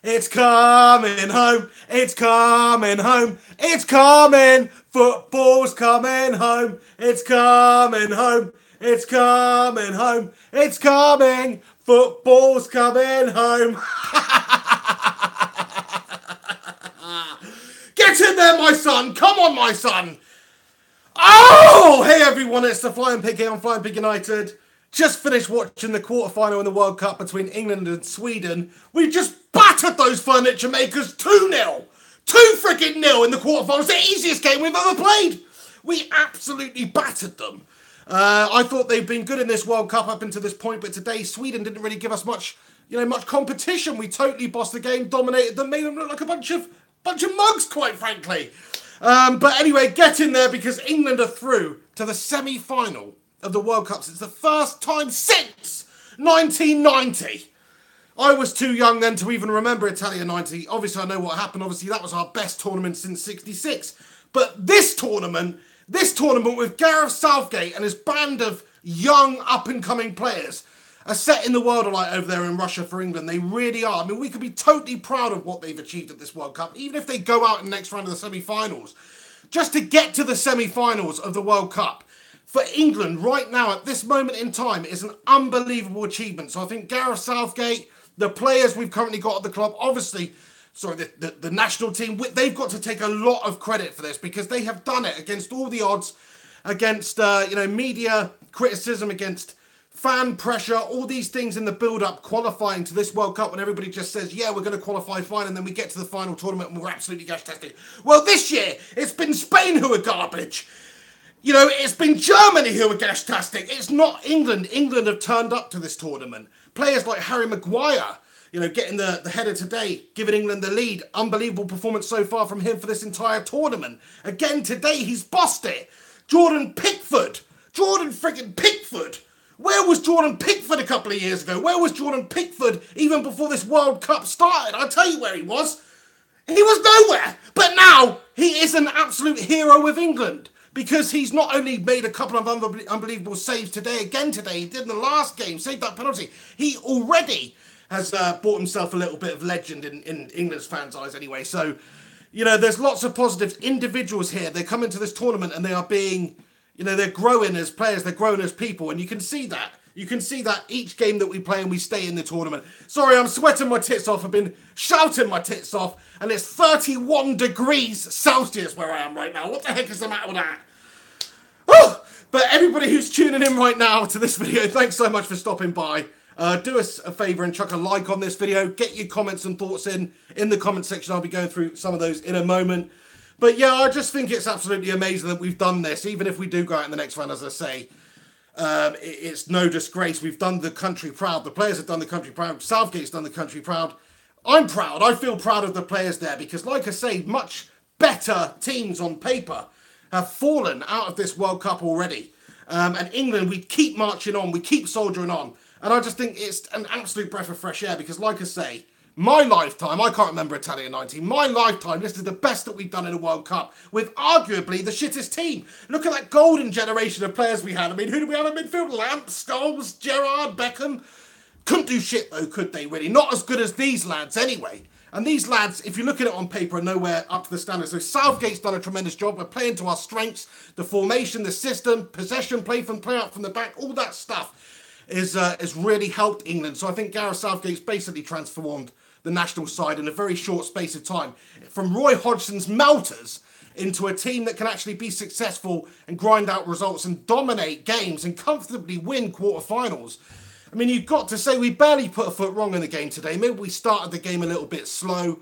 It's coming home. It's coming home. It's coming. Football's coming home. It's coming home. It's coming home. It's coming. Football's coming home. Get in there, my son. Come on, my son. Oh, hey everyone, it's the Flying Pig here on Flying Pig United. Just finished watching the quarterfinal in the World Cup between England and Sweden. We just battered those furniture makers 2-0. 2 freaking nil in the quarterfinals. The easiest game we've ever played. We absolutely battered them. I thought they've been good in this World Cup up until this point, but today Sweden didn't really give us much competition. We totally bossed the game, dominated them, made them look like a bunch of mugs, quite frankly. But anyway, get in there because England are through to the semi-final of the World Cup. It's the first time since 1990. I was too young then to even remember Italia 90. Obviously, I know what happened. Obviously, that was our best tournament since 66. But this tournament with Gareth Southgate and his band of young, up-and-coming players are setting the world alight over there in Russia for England. They really are. I mean, we could be totally proud of what they've achieved at this World Cup, even if they go out in the next round of the semi-finals. Just to get to the semi-finals of the World Cup, for England right now at this moment in time, is an unbelievable achievement. So I think Gareth Southgate, the players we've currently got at the club, the national team, they've got to take a lot of credit for this because they have done it against all the odds, against media criticism, against fan pressure, all these things in the build-up, qualifying to this World Cup when everybody just says, yeah, we're going to qualify fine, and then we get to the final tournament and we're absolutely gash-tastic. Well, this year, it's been Spain who are garbage. It's been Germany who are gash-tastic. It's not England. England have turned up to this tournament. Players like Harry Maguire, getting the header today, giving England the lead. Unbelievable performance so far from him for this entire tournament. Again, today, he's bossed it. Jordan friggin' Pickford. Where was Jordan Pickford a couple of years ago? Where was Jordan Pickford even before this World Cup started? I'll tell you where he was. He was nowhere. But now, he is an absolute hero with England. Because he's not only made a couple of unbelievable saves today, he did in the last game, saved that penalty. He already has bought himself a little bit of legend in England's fans' eyes anyway. So, there's lots of positives. Individuals here, they come into this tournament and they are being, they're growing as players, they're growing as people, and you can see that. You can see that each game that we play and we stay in the tournament. Sorry, I'm sweating my tits off. I've been shouting my tits off. And it's 31 degrees Celsius where I am right now. What the heck is the matter with that? Oh! But everybody who's tuning in right now to this video, thanks so much for stopping by. Do us a favour and chuck a like on this video. Get your comments and thoughts in the comment section. I'll be going through some of those in a moment. But yeah, I just think it's absolutely amazing that we've done this. Even if we do go out in the next round, as I say, it's no disgrace. We've done the country proud. The players have done the country proud. Southgate's done the country proud. I'm proud. I feel proud of the players there because, like I say, much better teams on paper have fallen out of this World Cup already. And England, we keep marching on. We keep soldiering on. And I just think it's an absolute breath of fresh air because, like I say, my lifetime, I can't remember Italia 90, my lifetime, this is the best that we've done in a World Cup with arguably the shittest team. Look at that golden generation of players we had. I mean, who do we have in midfield? Lamps, Scholes, Gerrard, Beckham. Couldn't do shit though, could they really? Not as good as these lads anyway. And these lads, if you look at it on paper, are nowhere up to the standard. So Southgate's done a tremendous job. We're playing to our strengths. The formation, the system, possession, play out from the back, all that stuff has really helped England. So I think Gareth Southgate's basically transformed the national side in a very short space of time. From Roy Hodgson's melters into a team that can actually be successful and grind out results and dominate games and comfortably win quarterfinals. I mean, you've got to say we barely put a foot wrong in the game today. Maybe we started the game a little bit slow.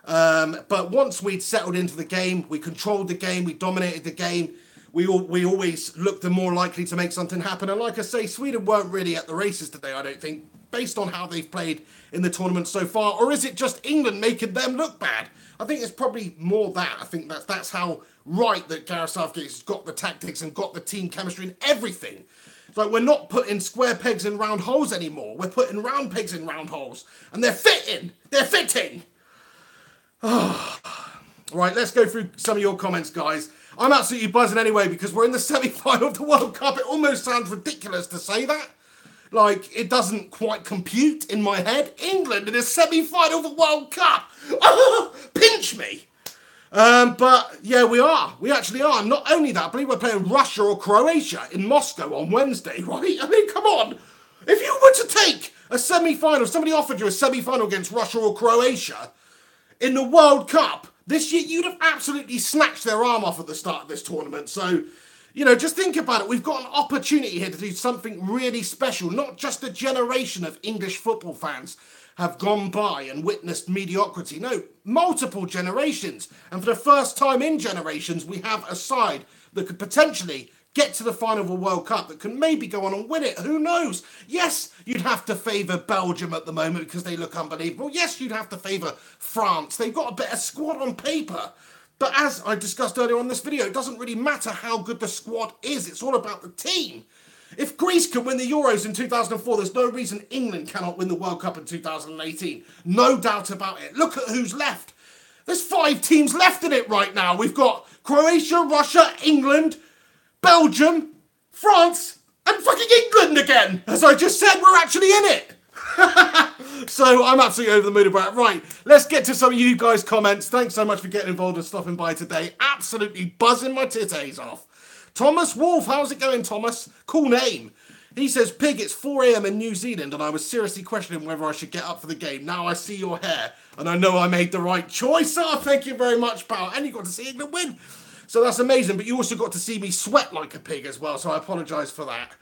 But once we'd settled into the game, we controlled the game, we dominated the game. We always looked the more likely to make something happen. And like I say, Sweden weren't really at the races today, I don't think, based on how they've played in the tournament so far. Or is it just England making them look bad? I think it's probably more that. I think that's how right that Gareth Southgate's got the tactics and got the team chemistry and everything. It's like we're not putting square pegs in round holes anymore. We're putting round pegs in round holes. And they're fitting. They're fitting. Right, let's go through some of your comments, guys. I'm absolutely buzzing anyway because we're in the semi-final of the World Cup. It almost sounds ridiculous to say that. Like, it doesn't quite compute in my head. England in a semi-final of the World Cup. Oh, pinch me. But yeah, we are. We actually are. Not only that, I believe we're playing Russia or Croatia in Moscow on Wednesday, right? I mean, come on. If you were to take a semi-final, somebody offered you a semi-final against Russia or Croatia in the World Cup this year, you'd have absolutely snatched their arm off at the start of this tournament. So, you know, just think about it. We've got an opportunity here to do something really special. Not just a generation of English football fans have gone by and witnessed mediocrity. No, multiple generations. And for the first time in generations, we have a side that could potentially get to the final of a World Cup, that can maybe go on and win it. Who knows? Yes, you'd have to favour Belgium at the moment because they look unbelievable. Yes, you'd have to favour France. They've got a better squad on paper. But as I discussed earlier on this video, it doesn't really matter how good the squad is. It's all about the team. If Greece can win the Euros in 2004, there's no reason England cannot win the World Cup in 2018. No doubt about it. Look at who's left. There's 5 teams left in it right now. We've got Croatia, Russia, England, Belgium, France, and fucking England again. As I just said, we're actually in it. So I'm absolutely over the moon about it. Right, let's get to some of you guys' comments. Thanks so much for getting involved and stopping by today. Absolutely buzzing my titties off. Thomas Wolf, how's it going, Thomas? Cool name. He says, Pig, it's 4 a.m. in New Zealand and I was seriously questioning whether I should get up for the game. Now I see your hair and I know I made the right choice. Oh, thank you very much, pal. And you got to see England win. So that's amazing. But you also got to see me sweat like a pig as well. So I apologise for that.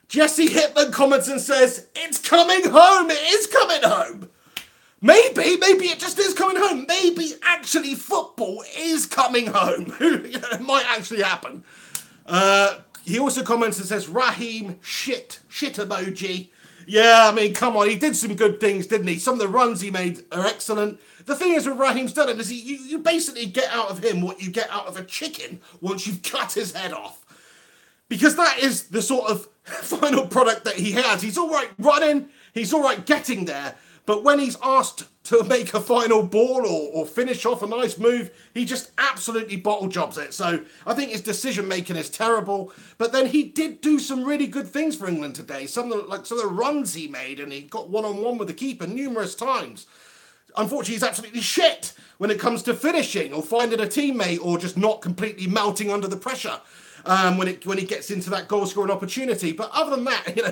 Jesse Hitman comments and says, it's coming home. It is coming home. Maybe it just is coming home. Maybe actually football is coming home. It might actually happen. He also comments and says, Raheem, shit emoji. Yeah, I mean, come on, he did some good things, didn't he? Some of the runs he made are excellent. The thing is with Raheem Sterling is you basically get out of him what you get out of a chicken once you've cut his head off. Because that is the sort of final product that he has. He's all right running, he's all right getting there, but when he's asked to make a final ball or finish off a nice move, he just absolutely bottle jobs it. So I think his decision making is terrible. But then he did do some really good things for England today. Some of the runs he made, and he got one-on-one with the keeper numerous times. Unfortunately, he's absolutely shit when it comes to finishing or finding a teammate or just not completely melting under the pressure. When he gets into that goal scoring opportunity. But other than that, you know,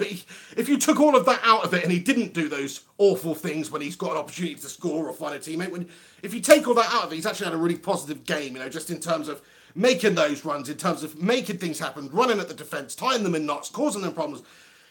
if you took all of that out of it and he didn't do those awful things when he's got an opportunity to score or find a teammate, if you take all that out of it, he's actually had a really positive game, you know, just in terms of making those runs, in terms of making things happen, running at the defence, tying them in knots, causing them problems.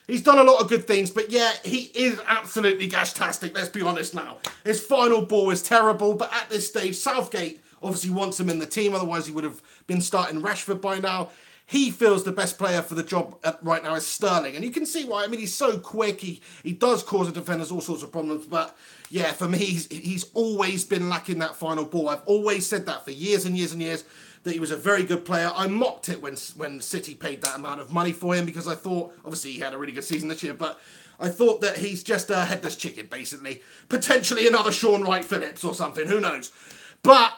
He's done a lot of good things, but yeah, he is absolutely gash-tastic, let's be honest now. His final ball is terrible, but at this stage, Southgate obviously wants him in the team, otherwise he would have been starting Rashford by now. He feels the best player for the job right now is Sterling. And you can see why. I mean, he's so quick. He does cause the defenders all sorts of problems. But, yeah, for me, he's always been lacking that final ball. I've always said that for years and years and years, that he was a very good player. I mocked it when City paid that amount of money for him because I thought, obviously, he had a really good season this year, but I thought that he's just a headless chicken, basically. Potentially another Sean Wright-Phillips or something. Who knows? But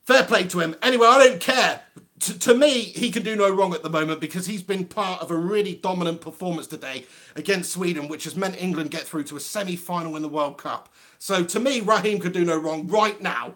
fair play to him. Anyway, I don't care. To me, he can do no wrong at the moment because he's been part of a really dominant performance today against Sweden, which has meant England get through to a semi-final in the World Cup. So to me, Raheem could do no wrong right now.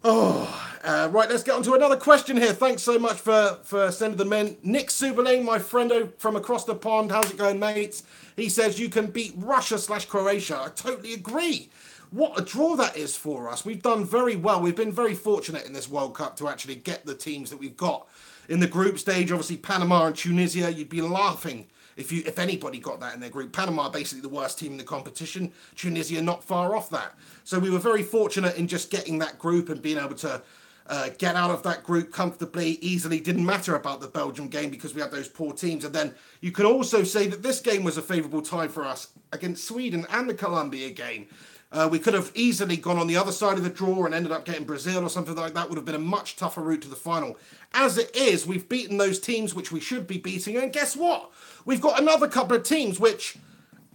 Right, let's get on to another question here. Thanks so much for sending them in. Nick Suberlane, my friendo from across the pond. How's it going, mates? He says you can beat Russia/Croatia. I totally agree. What a draw that is for us. We've done very well. We've been very fortunate in this World Cup to actually get the teams that we've got. In the group stage, obviously Panama and Tunisia, you'd be laughing if anybody got that in their group. Panama basically the worst team in the competition. Tunisia not far off that. So we were very fortunate in just getting that group and being able to get out of that group comfortably, easily. Didn't matter about the Belgium game because we had those poor teams. And then you can also say that this game was a favourable tie for us against Sweden and the Colombia game. We could have easily gone on the other side of the draw and ended up getting Brazil or something like that. Would have been a much tougher route to the final. As it is, we've beaten those teams which we should be beating. And guess what? We've got another couple of teams which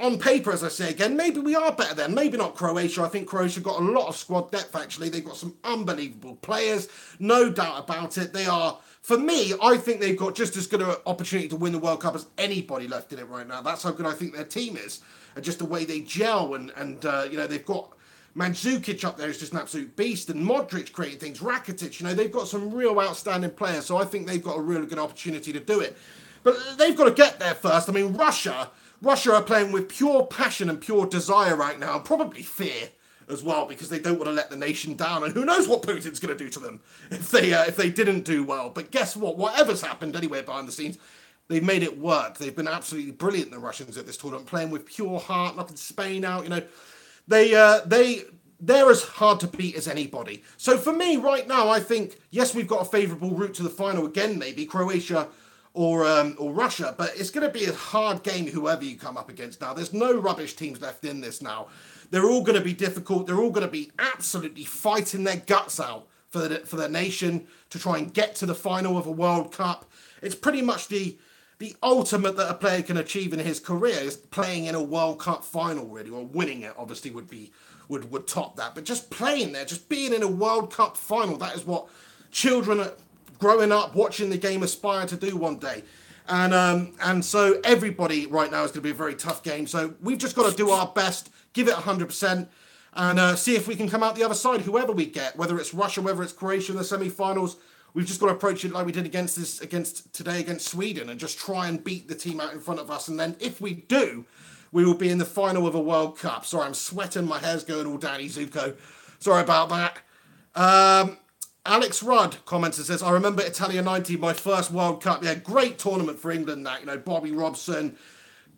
on paper, as I say again, maybe we are better than. Maybe not Croatia. I think Croatia got a lot of squad depth, actually. They've got some unbelievable players, no doubt about it. They are, for me, I think they've got just as good an opportunity to win the World Cup as anybody left in it right now. That's how good I think their team is. And just the way they gel and they've got Mandzukic up there who's just an absolute beast, and Modric creating things, Rakitic, they've got some real outstanding players, so I think they've got a really good opportunity to do it. But they've got to get there first. I mean, Russia are playing with pure passion and pure desire right now, and probably fear as well, because they don't want to let the nation down, and who knows what Putin's going to do to them if they didn't do well. But guess what? Whatever's happened anyway behind the scenes, they've made it work. They've been absolutely brilliant, the Russians, at this tournament, playing with pure heart, knocking Spain out, They're as hard to beat as anybody. So for me, right now, I think, yes, we've got a favourable route to the final again, maybe Croatia or Russia, but it's going to be a hard game, whoever you come up against now. There's no rubbish teams left in this now. They're all going to be difficult. They're all going to be absolutely fighting their guts out for their nation to try and get to the final of a World Cup. It's pretty much the ultimate that a player can achieve in his career is playing in a World Cup final, really, or winning it. Obviously, would top that. But just playing there, just being in a World Cup final, that is what children growing up watching the game aspire to do one day. And so everybody right now is going to be a very tough game. So we've just got to do our best, give it 100%, and see if we can come out the other side, whoever we get, whether it's Russia, whether it's Croatia in the semi-finals. We've just got to approach it like we did against Sweden, and just try and beat the team out in front of us. And then if we do, we will be in the final of a World Cup. Sorry, I'm sweating. My hair's going all Danny Zuko. Sorry about that. Alex Rudd comments and says, I remember Italia 90, my first World Cup. Yeah, great tournament for England, that. Bobby Robson,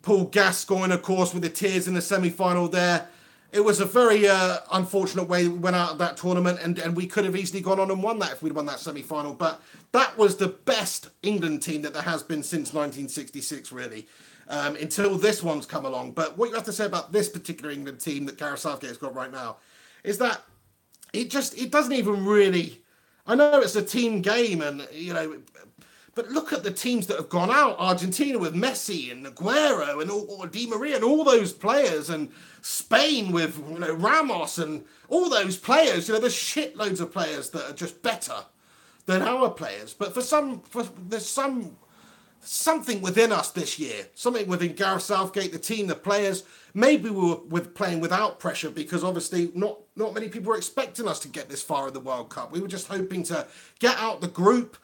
Paul Gascoigne, of course, with the tears in the semi-final there. It was a very unfortunate way we went out of that tournament, and we could have easily gone on and won that if we'd won that semi-final. But that was the best England team that there has been since 1966, really, until this one's come along. But what you have to say about this particular England team that Gareth Southgate's got right now is that it doesn't even really... I know it's a team game, and, but look at the teams that have gone out. Argentina with Messi and Aguero and or Di Maria and all those players, and Spain with Ramos and all those players. There's shitloads of players that are just better than our players. But there's something within us this year, something within Gareth Southgate, the team, the players. Maybe we were playing without pressure because obviously not many people were expecting us to get this far in the World Cup. We were just hoping to get out the group,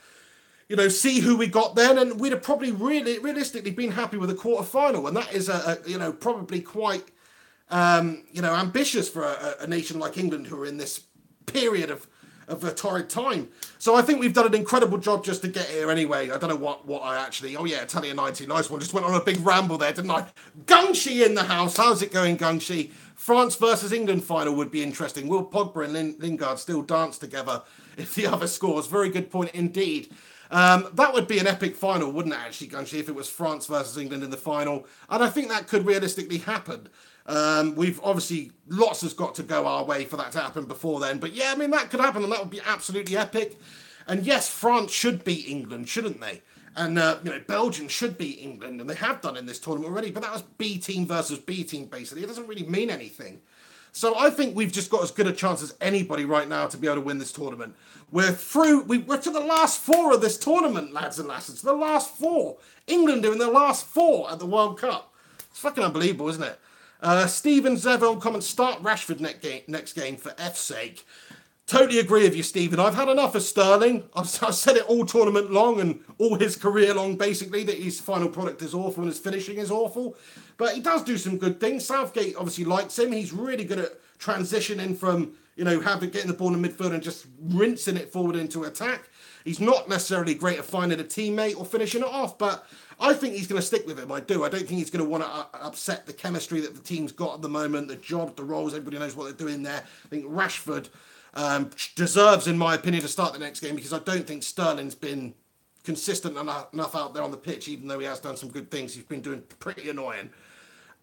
see who we got then, and we'd have probably realistically been happy with a quarter-final, and that is probably quite ambitious for a nation like England who are in this period of a torrid time. So I think we've done an incredible job just to get here anyway. I don't know what I actually... Oh yeah, Italia 90, nice one. Just went on a big ramble there, didn't I? Gungshi in the house. How's it going, Gungshi? France versus England final would be interesting. Will Pogba and Lingard still dance together if the other scores? Very good point indeed. That would be an epic final, wouldn't it, actually, Gungshi, if it was France versus England in the final? And I think that could realistically happen. We've obviously, lots has got to go our way for that to happen before then. But yeah, I mean, that could happen, and that would be absolutely epic. And yes, France should beat England, shouldn't they? And, Belgium should beat England, and they have done in this tournament already. But that was B team versus B team, basically. It doesn't really mean anything. So I think we've just got as good a chance as anybody right now to be able to win this tournament. We're through. We're to the last four of this tournament, lads and lasses. The last four. England are in the last four at the World Cup. It's fucking unbelievable, isn't it? Stephen Zevon comments, start Rashford next game for F's sake. Totally agree with you, Stephen. I've had enough of Sterling. I've said it all tournament long and all his career long, basically, that his final product is awful and his finishing is awful. But he does do some good things. Southgate obviously likes him. He's really good at transitioning from, getting the ball in midfield and just rinsing it forward into attack. He's not necessarily great at finding a teammate or finishing it off, but I think he's going to stick with him. I do. I don't think he's going to want to upset the chemistry that the team's got at the moment, the job, the roles. Everybody knows what they're doing there. I think Rashford deserves, in my opinion, to start the next game because I don't think Sterling's been consistent enough out there on the pitch, even though he has done some good things. He's been doing pretty annoying.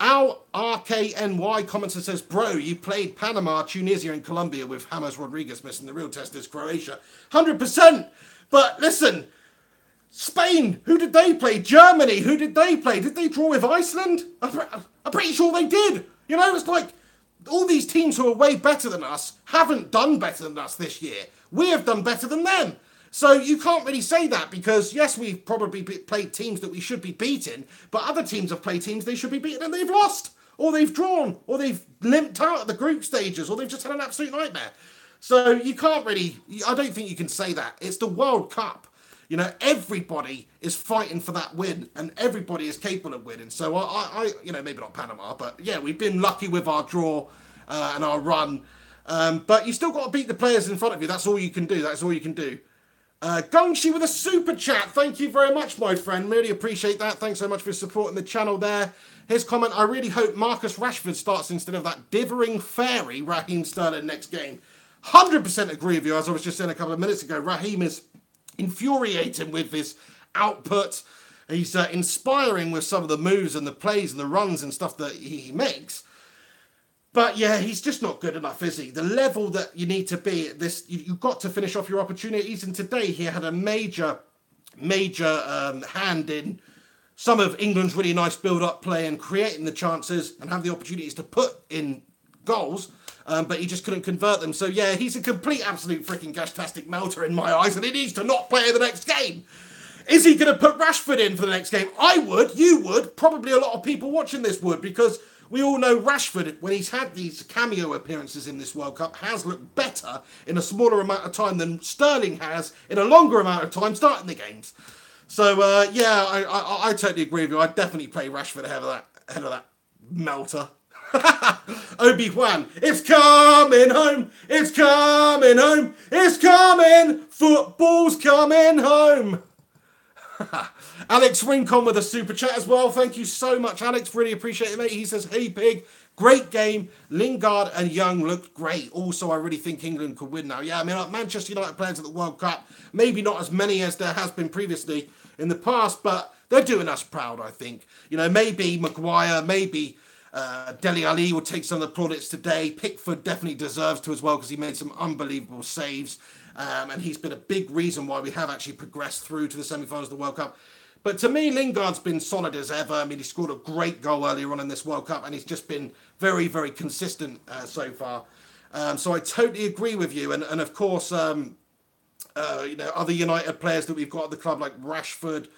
Al RKNY comments and says, bro, you played Panama, Tunisia and Colombia with James Rodriguez missing. The real test is Croatia. 100%. But listen, Spain, who did they play? Germany, who did they play? Did they draw with Iceland? I'm pretty sure they did. You know, it's like all these teams who are way better than us haven't done better than us this year. We have done better than them. So you can't really say that because, yes, we've probably played teams that we should be beating, but other teams have played teams they should be beating and they've lost, or they've drawn, or they've limped out at the group stages, or they've just had an absolute nightmare. So you can't really, I don't think you can say that. It's the World Cup. You know, everybody is fighting for that win, and everybody is capable of winning. So I you know, maybe not Panama, but yeah, we've been lucky with our draw and our run. But you still got to beat the players in front of you. That's all you can do. That's all you can do. Gongshi with a super chat. Thank you very much, my friend. Really appreciate that. Thanks so much for supporting the channel there. His comment, I really hope Marcus Rashford starts instead of that dithering fairy Raheem Sterling next game. 100% agree with you. As I was just saying a couple of minutes ago, Raheem is infuriating with his output. He's inspiring with some of the moves and the plays and the runs and stuff that he makes. But yeah, he's just not good enough, is he? The level that you need to be at this, you've got to finish off your opportunities. And today he had a major hand in some of England's really nice build-up play and creating the chances and have the opportunities to put in goals. But he just couldn't convert them. So yeah, he's a complete, absolute freaking gastastic melter in my eyes, and he needs to not play in the next game. Is he going to put Rashford in for the next game? I would, you would, probably a lot of people watching this would, because we all know Rashford, when he's had these cameo appearances in this World Cup, has looked better in a smaller amount of time than Sterling has in a longer amount of time starting the games. So yeah, I totally agree with you. I'd definitely play Rashford ahead of that melter. Obi-Wan, it's coming home, it's coming home, it's coming, football's coming home. Alex Rincon with a super chat as well. Thank you so much, Alex. Really appreciate it, mate. He says, hey, Pig, great game. Lingard and Young looked great. Also, I really think England could win now. Yeah, I mean, like Manchester United players at the World Cup, maybe not as many as there has been previously in the past, but they're doing us proud, I think. You know, maybe Maguire, maybe Dele Alli will take some of the plaudits today. Pickford definitely deserves to as well because he made some unbelievable saves. And he's been a big reason why we have actually progressed through to the semi-finals of the World Cup. But to me, Lingard's been solid as ever. I mean, he scored a great goal earlier on in this World Cup, and he's just been very, very consistent so far. So I totally agree with you. And of course, you know, other United players that we've got at the club, like Rashford,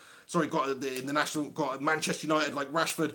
got Manchester United, like Rashford,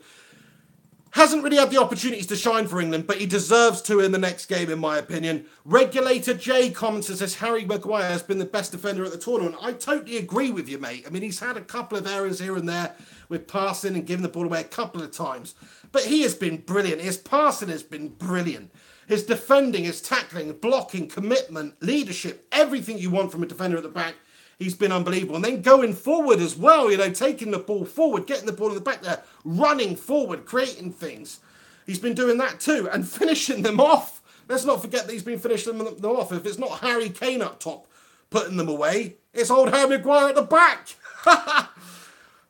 hasn't really had the opportunities to shine for England, but he deserves to in the next game, in my opinion. Regulator J comments and says, Harry Maguire has been the best defender at the tournament. I totally agree with you, mate. I mean, he's had a couple of errors here and there with passing and giving the ball away a couple of times. But he has been brilliant. His passing has been brilliant. His defending, his tackling, blocking, commitment, leadership, everything you want from a defender at the back, he's been unbelievable. And then going forward as well, you know, taking the ball forward, getting the ball in the back there, running forward, creating things. He's been doing that too and finishing them off. Let's not forget that he's been finishing them off. If it's not Harry Kane up top putting them away, it's old Harry Maguire at the back.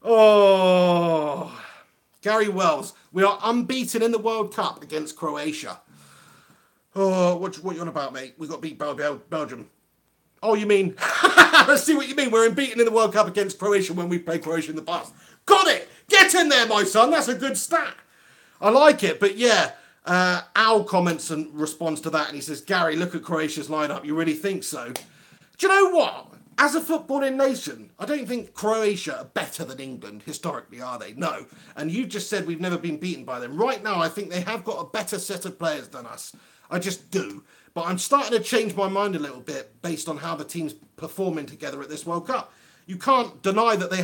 Oh, Gary Wells, we are unbeaten in the World Cup against Croatia. Oh, what you on about, mate? We got to beat Belgium. Oh, you mean, I see what you mean. We're unbeaten in the World Cup against Croatia when we played Croatia in the past. Got it. Get in there, my son. That's a good stat. I like it. But yeah, Al comments and responds to that. And he says, Gary, look at Croatia's lineup. You really think so? Do you know what? As a footballing nation, I don't think Croatia are better than England. Historically, are they? No. And you just said we've never been beaten by them. Right now, I think they have got a better set of players than us. I just do. But I'm starting to change my mind a little bit based on how the team's performing together at this World Cup. You can't deny that they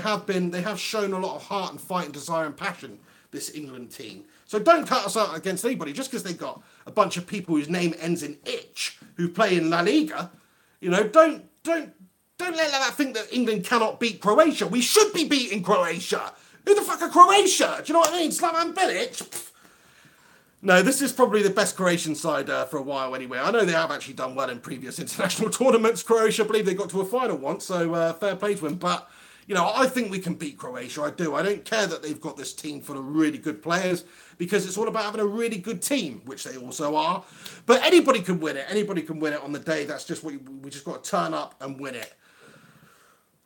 have shown a lot of heart and fight and desire and passion, this England team. So don't cut us out against anybody just because they've got a bunch of people whose name ends in itch who play in La Liga. You know, don't let that think that England cannot beat Croatia. We should be beating Croatia. Who the fuck are Croatia? Do you know what I mean? Slavan Bilic? No, this is probably the best Croatian side for a while anyway. I know they have actually done well in previous international tournaments. Croatia, I believe they got to a final once, so fair play to them. But, you know, I think we can beat Croatia. I do. I don't care that they've got this team full of really good players because it's all about having a really good team, which they also are. But anybody can win it. Anybody can win it on the day. That's just what we just got to turn up and win it.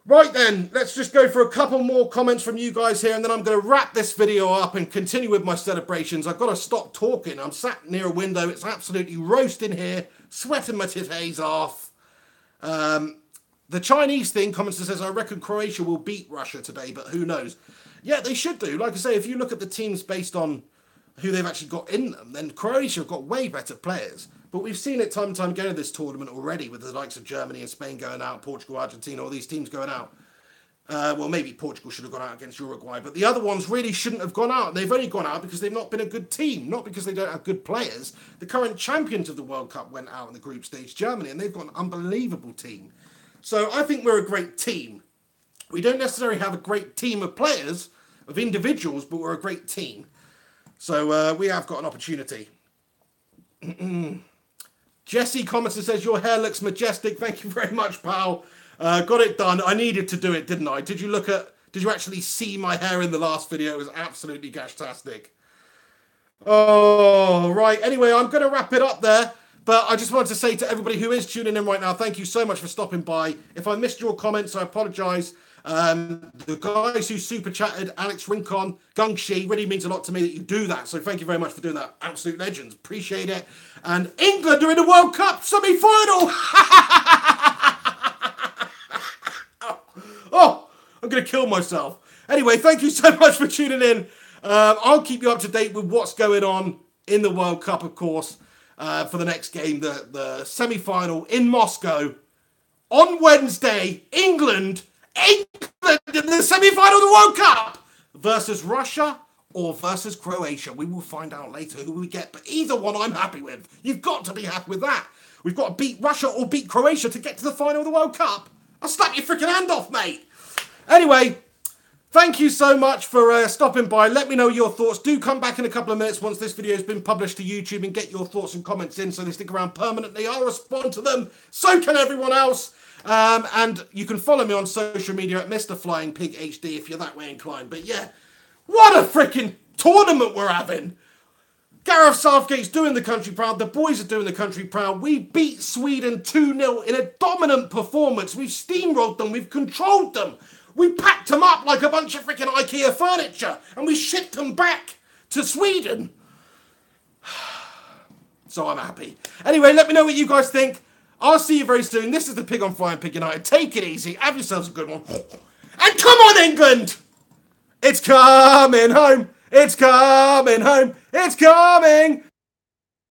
Right then, let's just go for a couple more comments from you guys here, and then I'm going to wrap this video up and continue with my celebrations. I've got to stop talking. I'm sat near a window. It's absolutely roasting here, sweating my titties off. The Chinese thing, commenter says, I reckon Croatia will beat Russia today, but who knows? Yeah, they should do. Like I say, if you look at the teams based on who they've actually got in them, then Croatia have got way better players. But we've seen it time and time again in this tournament already, with the likes of Germany and Spain going out, Portugal, Argentina, all these teams going out. Well, maybe Portugal should have gone out against Uruguay, but the other ones really shouldn't have gone out. They've only gone out because they've not been a good team, not because they don't have good players. The current champions of the World Cup went out in the group stage, Germany, and they've got an unbelievable team. So I think we're a great team. We don't necessarily have a great team of players, of individuals, but we're a great team. So we have got an opportunity. Jesse comments and says, your hair looks majestic. Thank you very much, pal. Got it done. I needed to do it, didn't I? Did you actually see my hair in the last video? It was absolutely gashtastic. Oh, right. Anyway, I'm going to wrap it up there. But I just wanted to say to everybody who is tuning in right now, thank you so much for stopping by. If I missed your comments, I apologise. The guys who super chatted, Alex Rincon, Gungshi, really means a lot to me that you do that. So thank you very much for doing that. Absolute legends. Appreciate it. And England are in the World Cup semi-final. Oh, I'm going to kill myself. Anyway, thank you so much for tuning in. I'll keep you up to date with what's going on in the World Cup, of course. For the next game, the semi-final in Moscow on Wednesday. England in the semi-final of the World Cup versus Russia or versus Croatia. We will find out later who we get, but either one I'm happy with. You've got to be happy with that. We've got to beat Russia or beat Croatia to get to the final of the World Cup. I'll slap your freaking hand off, mate. Anyway, thank you so much for stopping by. Let me know your thoughts. Do come back in a couple of minutes once this video has been published to YouTube and get your thoughts and comments in so they stick around permanently. I'll respond to them. So can everyone else. And you can follow me on social media at Mr. Flying Pig HD if you're that way inclined. But yeah, what a freaking tournament we're having. Gareth Southgate's doing the country proud. The boys are doing the country proud. We beat Sweden 2-0 in a dominant performance. We've steamrolled them. We've controlled them. We packed them up like a bunch of freaking IKEA furniture and we shipped them back to Sweden. So I'm happy. Anyway, let me know what you guys think. I'll see you very soon. This is the Pig on Flying Pig United. Take it easy. Have yourselves a good one. And come on, England! It's coming home. It's coming home. It's coming.